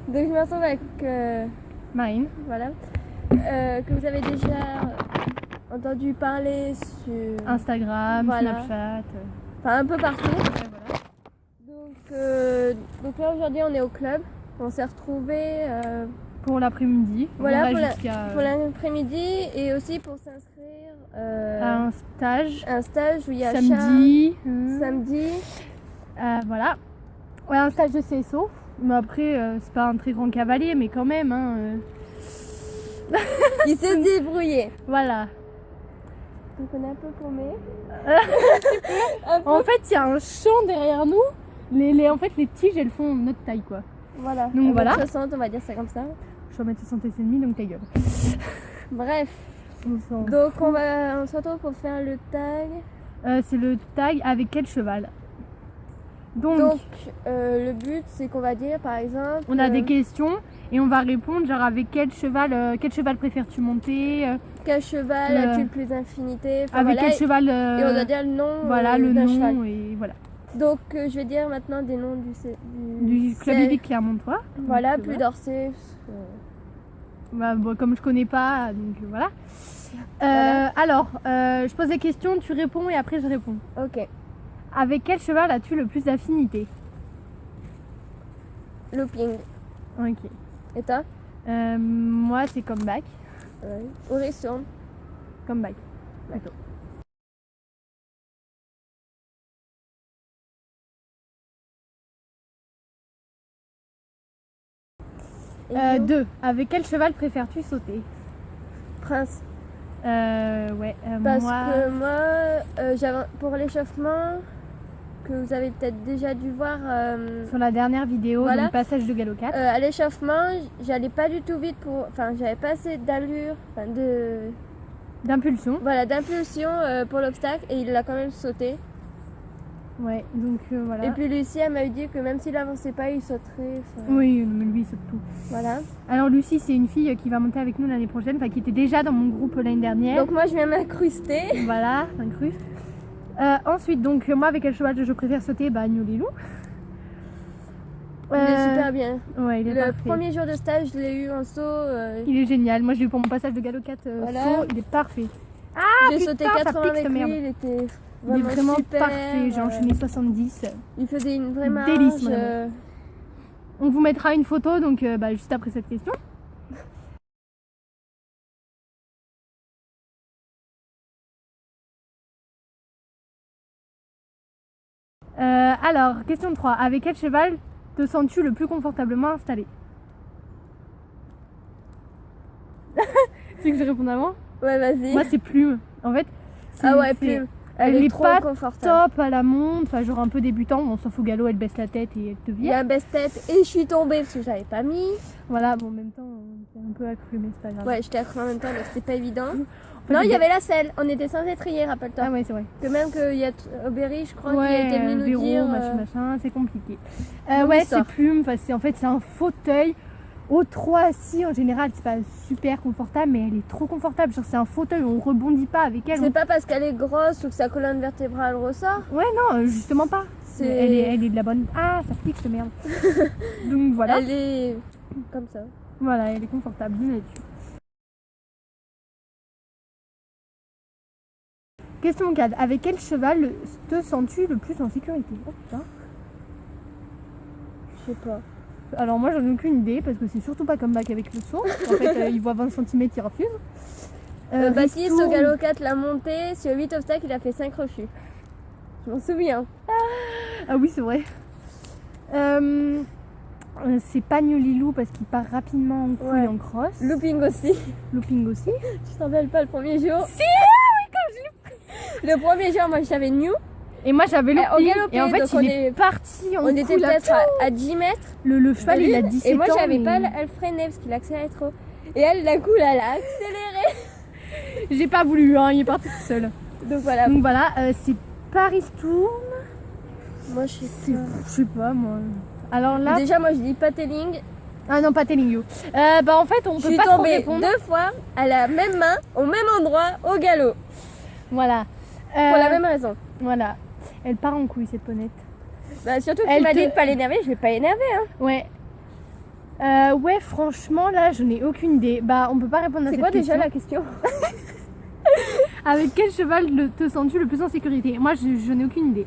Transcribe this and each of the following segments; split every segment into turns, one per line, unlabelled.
Donc je me retrouve avec
Marine.
voilà, que vous avez déjà entendu parler sur
Instagram,
Voilà.
Snapchat.
enfin un peu partout.
Ouais, voilà.
Donc là aujourd'hui on est au club. On s'est retrouvés
Pour l'après-midi.
voilà,
on
pour
va
la-
jusqu'à
pour l'après-midi et aussi pour s'inscrire
un stage.
un stage où il y a
Samedi.
samedi.
Voilà. Ouais, un stage de CSO. Mais après, c'est pas un très grand cavalier, mais quand même.
Il s'est débrouillé.
Voilà.
Donc on est un peu paumé.
En fait, il y a un champ derrière nous. En fait, les tiges, elles font notre taille, quoi.
Voilà.
Donc voilà.
60, on va dire ça comme ça.
Je suis 1m60 donc ta gueule.
Bref.
On
Donc on se retrouve pour faire le tag.
c'est le tag avec quel cheval.
Donc le but c'est qu'on va dire par exemple.
On a des questions et on va répondre genre avec quel cheval préfères-tu monter
Quel cheval as-tu le plus d'infinité? Enfin,
avec
voilà,
quel cheval
et on doit dire le nom
voilà le
d'un
nom
cheval.
et voilà.
Donc je vais dire maintenant des noms
Du club hippique Clermontois.
Voilà,
Donc,
plus d'Orsay.
Bon, comme je connais pas donc voilà.
Voilà.
Alors je pose des questions, tu réponds et après je réponds.
Ok.
Avec quel cheval as-tu le plus d'affinité?
Looping.
Ok.
Et toi?
Moi c'est comeback.
Horizon.
Comeback. Plutôt.
Et vous?
2. Avec quel cheval préfères-tu sauter?
Prince.
Ouais.
Parce
moi...
que moi, pour l'échauffement, que vous avez peut-être déjà dû voir,
Sur la dernière vidéo,
Voilà.
donc passage de galop 4.
à l'échauffement, j'allais pas du tout vite enfin, j'avais pas assez d'allure, enfin
D'impulsion.
voilà, d'impulsion pour l'obstacle et il l'a quand même sauté.
Ouais, donc voilà.
Et puis Lucie, elle m'avait dit que même s'il avançait pas, il sauterait. Enfin,
Oui, mais lui, il saute tout.
Voilà.
Alors, Lucie, c'est une fille qui va monter avec nous l'année prochaine, enfin qui était déjà dans mon groupe l'année dernière.
Donc moi, je viens m'incruster.
Voilà, incruste. Ensuite, donc, moi, avec quel cheval je préfère sauter? Bah, Agneau Lilou.
Il est super bien.
Ouais, il est
Le
parfait.
premier jour de stage, je l'ai eu en saut.
Il est génial. Moi, je l'ai eu pour mon passage de galop 4
Voilà.
saut. Il est parfait.
J'ai
putain,
sauté
ça
80
pique,
avec
cette
lui,
merde.
il était
Il est vraiment
super.
parfait. J'ai enchaîné 70.
Il faisait une vraie marge.
Délice, vraiment. On vous mettra une photo, donc juste après cette question. Alors, question 3. Avec quel cheval te sens-tu le plus confortablement installé? Tu veux que je réponde avant?
Ouais, vas-y.
Moi, c'est Plume. En fait,
Ah ouais,
c'est-
Plume.
elle
Elle est
est
trop
pas
confortable.
top à la monte, enfin genre un peu débutant, bon, sauf au galop, elle baisse la tête et elle te
Il y
vire.
a un baisse-tête et je suis tombée parce que j'avais pas mis.
Voilà, bon, en même temps, c'est un peu accru, mais c'est pas grave.
Ouais, j'étais accro en même temps, mais c'était pas évident.
En fait,
Non, il y
j'ai-
avait la selle. On était censé trier, rappelle-toi.
Ah ouais, c'est vrai.
Que même qu'il y a Aubéry, je crois, qui a
Ouais,
été venu nous
Véro,
dire.
machin, c'est compliqué.
longue
Ouais,
histoire.
c'est Plume, enfin, en fait, c'est un fauteuil. Au 3 assis, en général, c'est pas super confortable, mais elle est trop confortable. Genre, c'est un fauteuil, on rebondit pas avec elle.
C'est pas parce qu'elle est grosse ou que sa colonne vertébrale ressort.
Ouais, non, justement pas.
C'est-
Elle est de la bonne. Ah, ça pique, cette merde. Donc voilà.
Elle est comme ça.
Voilà, elle est confortable, bien là-dessus. Question 4. Avec quel cheval te sens-tu le plus en sécurité? Oh putain.
Je sais pas.
Alors moi j'en ai aucune idée parce que c'est surtout pas comeback avec le saut. En fait il voit 20 cm, il refuse.
Baptiste,
Ristourne.
au galop 4, l'a monté. Sur 8 obstacles, il a fait 5 refus. Je m'en souviens.
Ah oui c'est vrai. C'est pas Lilou parce qu'il part rapidement en couille
Ouais.
en cross.
Looping aussi.
Looping aussi.
Tu t'en rappelles pas le premier jour?
Si, oui, comme je l'ai.
Le premier jour, moi j'avais New.
Et moi j'avais
Au
Looping
galopé,
et en fait
donc
il est parti en
On était
couille là.
peut-être à 10 mètres.
Le cheval
de
il a
lui,
17 ans.
et moi j'avais
mais-
pas elle freinait parce qu'il accélérait trop. Et elle, d'un coup, là, elle a accéléré.
J'ai pas voulu, hein, il est parti tout seul.
Donc voilà.
Donc voilà, c'est Paris Tour.
Moi je suis.
Je sais pas moi. Alors là.
Déjà, moi je dis pateling.
Ah non, pas telling you. Bah en fait, on
Je
peut
suis
pas trop
tombée
répondre.
2 fois à la même main, au même endroit, au galop.
Voilà.
Pour la même raison.
Voilà. Elle part en couille cette ponette.
Bah, surtout que
Elle
tu m'as
te-
dit de pas l'énerver, je vais pas énerver. Hein.
Ouais. Ouais, franchement, là, je n'ai aucune idée. Bah, on peut pas répondre à
C'est
cette
quoi
question.
déjà la question?
Avec quel cheval te sens-tu le plus en sécurité? Moi, je n'ai aucune idée.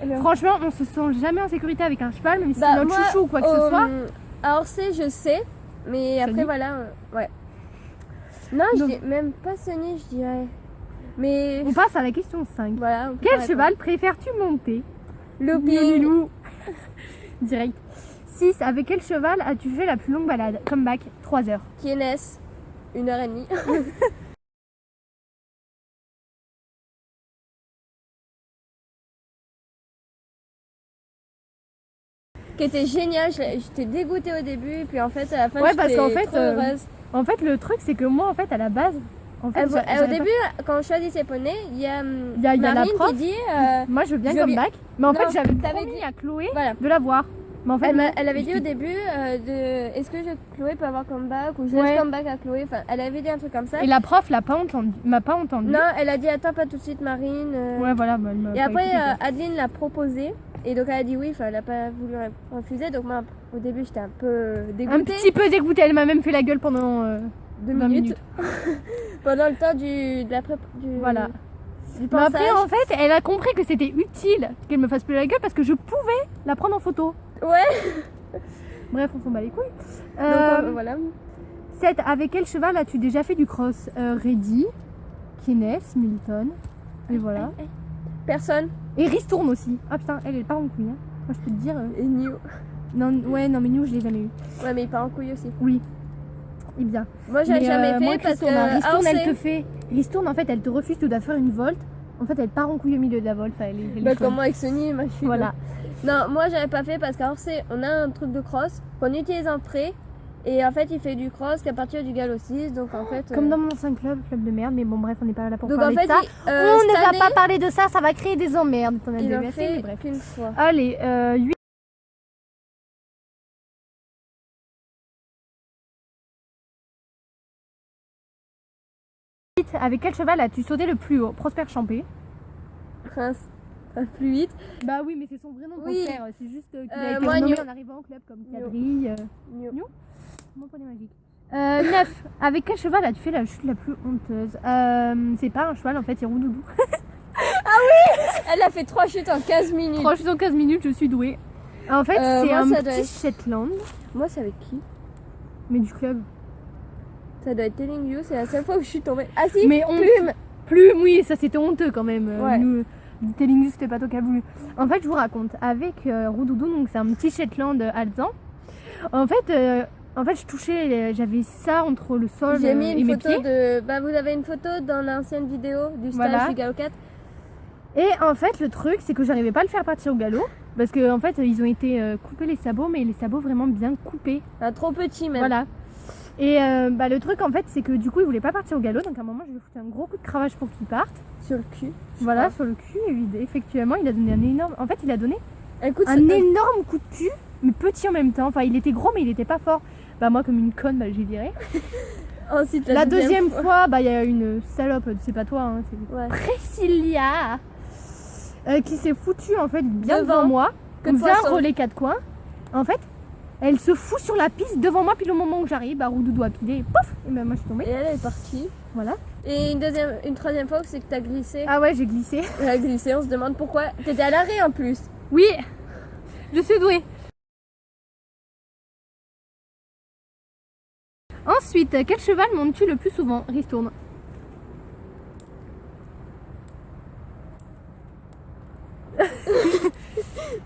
Alors,
Franchement, on se sent jamais en sécurité avec un cheval, même si
bah,
c'est notre
moi,
chouchou ou quoi que ce soit.
À Orsay, je sais, mais
Sonny.
après, voilà, ouais. Non, je
Donc-
dis même pas Sonny, je dirais. Mais
On passe à la question 5.
voilà. on peut
Quel
pas
cheval préfères-tu monter?
répondre. Looping.
Lilou. Direct. 6. Avec quel cheval as-tu fait la plus longue balade? Comeback, 3 heures.
Kienes, 1h30. Qui était génial, j'étais dégoûtée au début, puis en fait, à la fin,
Ouais, parce
j'étais
qu'en fait,
trop heureuse.
En fait, le truc, c'est que moi, en fait, à la base, en fait,
Au
j'avais
début, quand on choisit ses poneys, il y a,
Il y a la
Marine
prof.
qui dit.
moi, je veux bien
je veux
comeback. Mais en
Non,
fait, j'avais
t'avais
promis
dit-
à Chloé
Voilà.
de la voir. Mais en fait,
Elle avait dit au début est-ce que Chloé peut avoir comeback ou je laisse
Ouais.
comeback à Chloé. Enfin, elle avait dit un truc comme ça.
Et la prof m'a pas entendu.
Non, elle a dit attends pas tout de suite Marine.
Ouais, voilà. Bah, elle m'a
Et
pas
après
écouté, quoi.
Adeline l'a proposé et donc elle a dit oui. Enfin, elle a pas voulu refuser. Donc moi au début j'étais un peu dégoûtée.
Un petit peu dégoûtée. Elle m'a même fait la gueule pendant
2
20
minutes. Pendant le temps de la prépa.
Voilà.
Du
Mais après,
pensage.
en fait, elle a compris que c'était utile qu'elle me fasse plus la gueule parce que je pouvais la prendre en photo.
Ouais.
Bref, on s'en bat les couilles.
Donc voilà.
7. Avec quel cheval as-tu déjà fait du cross? Reddy, Kienes, Milton. Et voilà.
Personne.
Et Ristourne aussi. Ah putain, elle part en couille. Hein. Moi, je peux te dire.
Et Nio.
Non, ouais, non, mais nous, je l'ai jamais eu.
Ouais, mais il part en couille aussi.
Oui. Et bien.
Moi j'ai
Mais,
jamais fait
moi,
parce que.
Ristourne, elle te
Orsay-
fait. Ristourne, en fait, elle te refuse, tu dois faire une volte. En fait, elle part en couille au milieu de la volte. Enfin, elle est
Bah,
folle.
comment avec Sony, moi je suis.
Voilà.
Non, moi j'avais pas fait parce qu'à Orsay, on a un truc de cross qu'on utilise en pré. Et en fait, il fait du cross qu'à partir du galop 6. Donc en fait.
Comme dans mon ancien club de merde. Mais bon, bref, on n'est pas là pour
Donc
parler
en fait,
de ça.
on
On ne va pas parler de ça, ça va créer des emmerdes. T'en as
Il
déjà
en
assez, mais
fait
bref.
qu'une fois.
Allez, 8. Avec quel cheval as-tu sauté le plus haut? Prosper Champé.
Prince, ça va plus vite.
Bah oui, mais c'est son vrai nom,
Oui.
Prosper. C'est juste qu'il a été
moi,
renommé
Nio.
en arrivant au club comme
Nio.
Cadry.
Nio.
Mon poney magique. 9. Avec quel cheval as-tu fait la chute la plus honteuse? C'est pas un cheval, en fait, c'est Roudoudou.
Elle a fait 3 chutes en 15 minutes.
3 chutes en 15 minutes, je suis douée. En fait, c'est
moi,
un
ça doit
petit
être-
Shetland,
Moi, c'est avec qui?
mais du club.
Ça doit être Telling You, c'est la seule fois où je suis tombée. Ah si,
Mais
Plume.
Plume, oui, ça c'était honteux quand même.
Ouais.
Nous, Telling You, c'était pas toi qui as voulu. En fait, je vous raconte, avec Roudoudou, donc c'est un petit Shetland alezan. En fait, je touchais, j'avais ça entre le sol
J'ai mis
et
une
mes
photo
pieds.
de. Bah, vous avez une photo dans l'ancienne vidéo du stage
Voilà.
du galop 4.
Et en fait, le truc, c'est que j'arrivais pas à le faire partir au galop. Parce que en fait, ils ont été coupés les sabots, mais les sabots vraiment bien coupés.
Un trop petit même.
Voilà. Et le truc, en fait, c'est que du coup, il voulait pas partir au galop. Donc à un moment, je lui ai foutu un gros coup de cravache pour qu'il parte.
Sur le cul.
Voilà,
crois.
sur le cul. Et effectivement, il a donné un énorme. En fait, il a donné
Écoute,
un énorme coup de cul, mais petit en même temps. Enfin, il était gros, mais il était pas fort. Bah, moi, comme une conne, bah, j'ai viré.
Ensuite,
La deuxième fois, bah, il y a une salope, c'est pas toi, hein, c'est
Ouais.
Priscilla, qui s'est foutue en fait bien
Devant.
devant moi.
Que
On
de
faisait un
poisson.
relais 4 coins. En fait, elle se fout sur la piste devant moi, puis le moment où j'arrive, bah, Roudoudou a pilé, et pouf, et ben moi je suis tombée.
Et elle est partie.
Voilà.
Et une troisième fois, c'est que t'as glissé.
Ah ouais, j'ai glissé.
Elle a glissé, on se demande pourquoi. T'étais à l'arrêt en plus.
Oui, je suis douée. Ensuite, quel cheval montes-tu le plus souvent? Ristourne.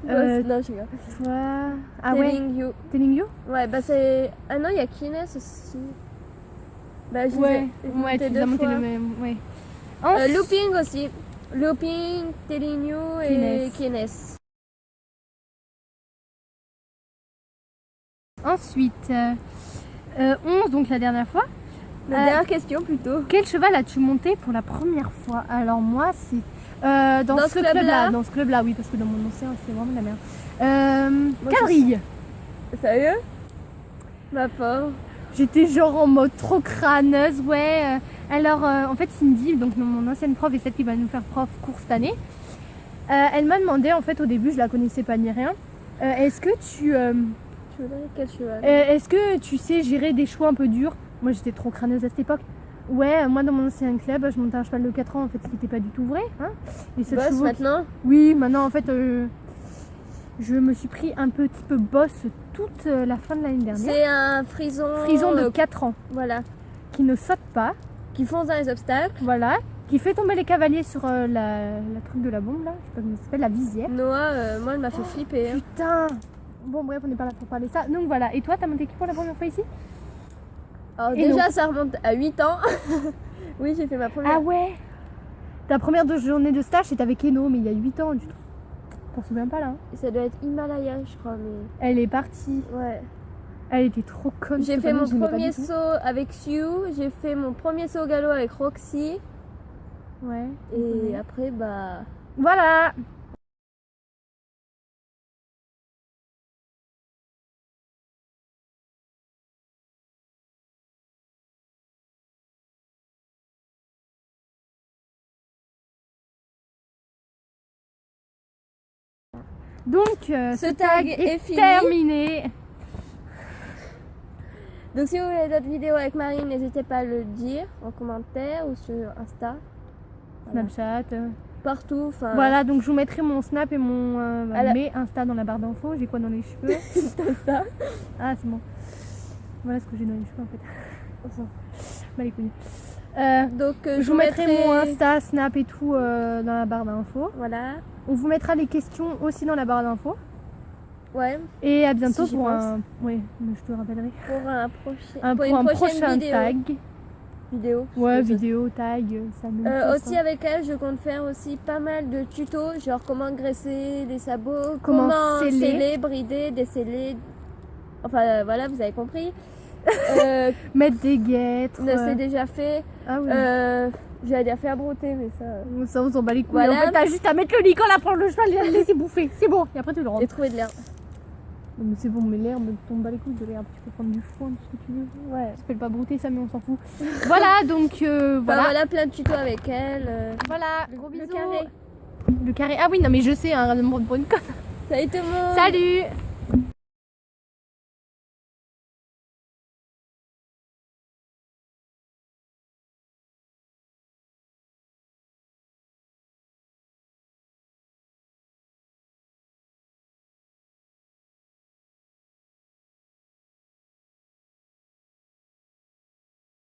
Non, je rigole.
Toi. Ah ouais,
Telling You.
Telling You?
Ouais, bah c'est. Ah non, il y a Kines aussi. Bah, je
Ouais,
les ai
ouais,
montés
tu
deux
as monté
fois.
le même. Ouais.
Looping aussi. Looping, Telling You et Kines.
Ensuite, 11, donc la dernière fois.
La dernière question plutôt.
Quel cheval as-tu monté pour la première fois? Alors moi, c'est dans ce club-là. Dans ce club-là, oui, parce que dans mon ancien, c'était vraiment de la merde.
Moi,
Quadrille.
Sérieux? Ma pauvre.
J'étais genre en mode trop crâneuse, ouais. Alors, en fait, Cindy, donc mon ancienne prof et celle qui va nous faire prof cours cette année, elle m'a demandé, en fait, au début, je la connaissais pas ni rien, est-ce que
Tu voudrais quel cheval?
Est-ce que tu sais gérer des choix un peu durs? Moi j'étais trop crâneuse à cette époque. Ouais, moi dans mon ancien club, je montais un cheval de 4 ans en fait, ce qui n'était pas du tout vrai. Hein. Les seuls
Boss
chevaux
maintenant?
Oui, maintenant en fait, je me suis pris un petit peu boss toute la fin de l'année dernière.
C'est un frison.
Frison de 4 ans
Voilà.
qui ne saute pas,
Qui fonce dans les obstacles.
voilà, qui fait tomber les cavaliers sur la truc de la bombe là, je sais pas comment ça s'appelle, la visière.
Noah, moi, elle m'a fait flipper. Hein.
Putain. Bon bref, on n'est pas là pour parler de ça. Donc voilà, et toi, t'as monté qui pour la première fois ici?
Alors,
Et
déjà, ça remonte à 8 ans. Oui, j'ai fait ma première.
Ah ouais. Ta première journée de stage, c'était avec Eno, mais il y a 8 ans, tu t'en souviens pas là hein.
Ça doit être Himalaya, je crois. Mais...
Elle est partie.
Ouais.
Elle était trop conne.
J'ai
cette
fait mon
copine, je l'aimais pas
premier
du tout.
saut avec Sue. J'ai fait mon premier saut au galop avec Roxy.
Ouais.
Et après, bah.
Voilà. Donc,
Ce tag est fini.
terminé.
Donc, si vous voulez d'autres vidéos avec Marine, n'hésitez pas à le dire en commentaire ou sur Insta. Voilà.
Snapchat.
Partout. Enfin,
Voilà, donc je vous mettrai mon Snap et mon
À la-
mes Insta dans la barre d'infos. J'ai quoi dans les cheveux?
c'est ça.
Ah, c'est bon. Voilà ce que j'ai dans les cheveux en fait. Bah les couilles.
Donc,
Je vous mettrai mon Insta, Snap et tout dans la barre d'infos.
Voilà.
On vous mettra les questions aussi dans la barre d'infos.
Ouais.
Et à bientôt
Si j'y
pour
pense.
un. Oui, je te rappellerai.
Pour un prochain.
Pour
une
un
prochaine
prochain
vidéo.
tag.
Vidéo.
Ouais,
Je sais.
vidéo, tag, ça me
Aussi avec elle, je compte faire aussi pas mal de tutos, genre comment graisser les sabots,
Comment
sceller,
sceller.
brider, déceler. Enfin voilà, vous avez compris.
Mettre des guêtres.
C'est déjà fait.
Ah oui.
J'allais dire faire brouter, mais ça.
Ça, on s'en bat les couilles.
Voilà.
En fait, t'as juste à mettre le licol, à prendre le cheval et à le laisser bouffer. C'est bon. Et après, tu le rentres.
Et trouver de l'herbe.
Non, mais c'est bon, mais l'herbe, t'en bats les couilles de l'herbe. Tu peux prendre du foin, tout ce que tu veux.
Ouais.
Ça s'appelle pas brouter, ça, mais on s'en fout. Voilà, donc
Voilà.
voilà.
Voilà, plein de tutos avec elle.
Voilà,
Le,
gros
le
bisous.
carré.
Le carré. Ah oui, non, mais je sais, hein, pour une conne.
Salut tout le monde.
Salut.